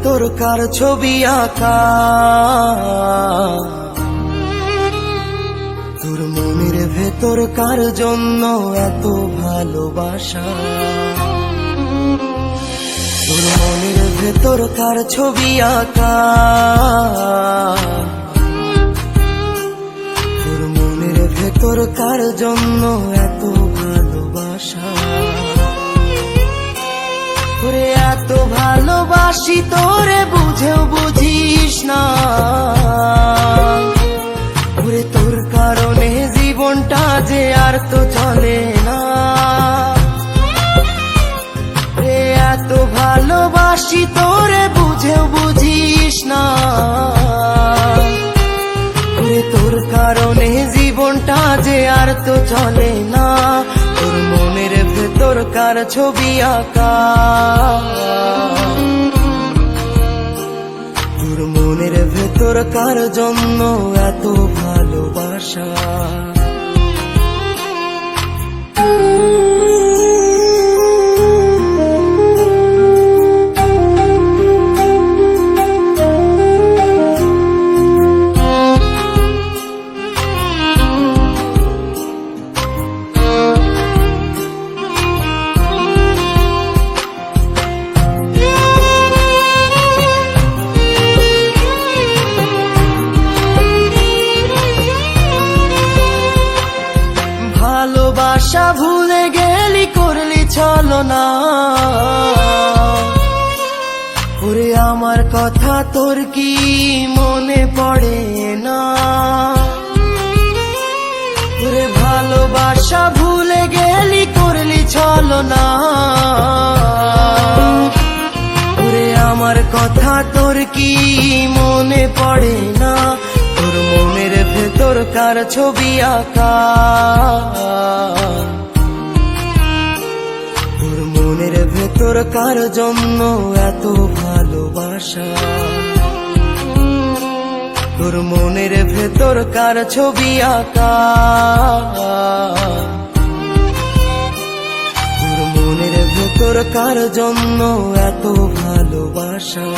ভেতর কার ছবি আঁকা, তোর মনের ভেতর কার জন্য এত ভালোবাসা, তোর মনের ভেতর কার ছবি আঁকা, তোর মনের ভেতর কার জন্য এত ভালোবাসা। তোরে এত ভালোবাসি তোরে বুঝেও বুঝিস না, ওরে তোর কারণে জীবনটা যে আর তো চলে না। রে এত ভালোবাসি তোরে বুঝেও বুঝিস না, ওরে তোর কারণে জীবনটা যে আর তো চলে না। তোর মনের ভেতর কার ছবি আঁকা, তোর মনের ভেতর কার জন্য এত ভালোবাসা। ভালোবাসা ভুলে গেলি করলি ছলনা, ওরে আমার কথা তোর কি মনে পড়ে না। ওরে ভালোবাসা ভুলে গেলি করলি ছলনা, ওরে আমার কথা তোর কি মনে পড়ে না। তোর মনের ভেতর কার ছবি আঁকা, তোর মনের ভেতর কার জন্য এত ভালোবাসা, তোর মনের ভেতর কার ছবি আঁকা, তোর মনের ভেতর কার জন্য এত ভালোবাসা।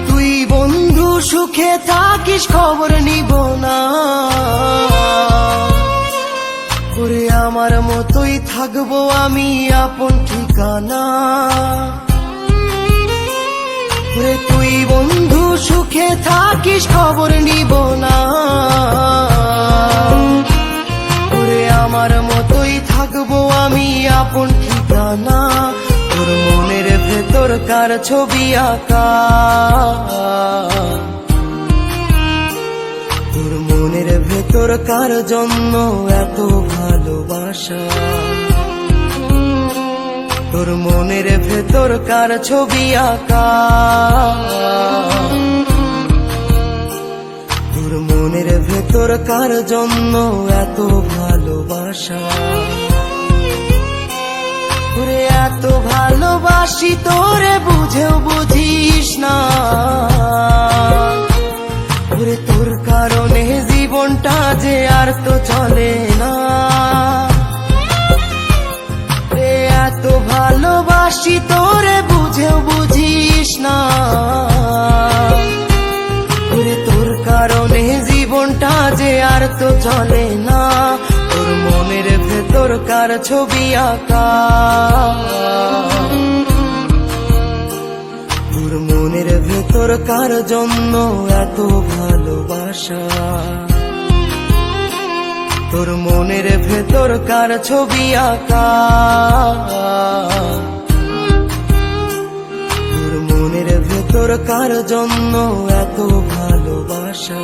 তুই বন্ধু সুখে থাকিস খবর নিব না, ওরে আমার মতোই থাকবো আমি আপন ঠিকানা। ওরে তুই বন্ধু সুখে থাকিস খবর নিব না, ওরে আমার মতোই থাকবো আমি আপন ঠিকানা। তোর মনের ভেতর কার ছবি আঁকা, তোর মনের ভেতর কার জন্য এত ভালোবাসা, তোর মনের ভেতর কার ছবি আঁকা, তোর মনের ভেতর কার জন্য এত ভালোবাসা। ওরে এত ভালোবাসি তোরে বুঝেও বুঝিস না, ওরে তোর কারণে জীবনটা যে আর তো চলে না। রে এত ভালোবাসি তোরে বুঝেও বুঝিস না, ওরে তোর কারণে জীবনটা যে আর তো চলে না। তোর মনের ভেতর কার ছবি আঁকা, তোর মনের ভেতর কার জন্য এত ভালোবাসা, তোর মনের ভেতর কার ছবি আঁকা, তোর মনের ভেতর কার জন্য এত ভালোবাসা।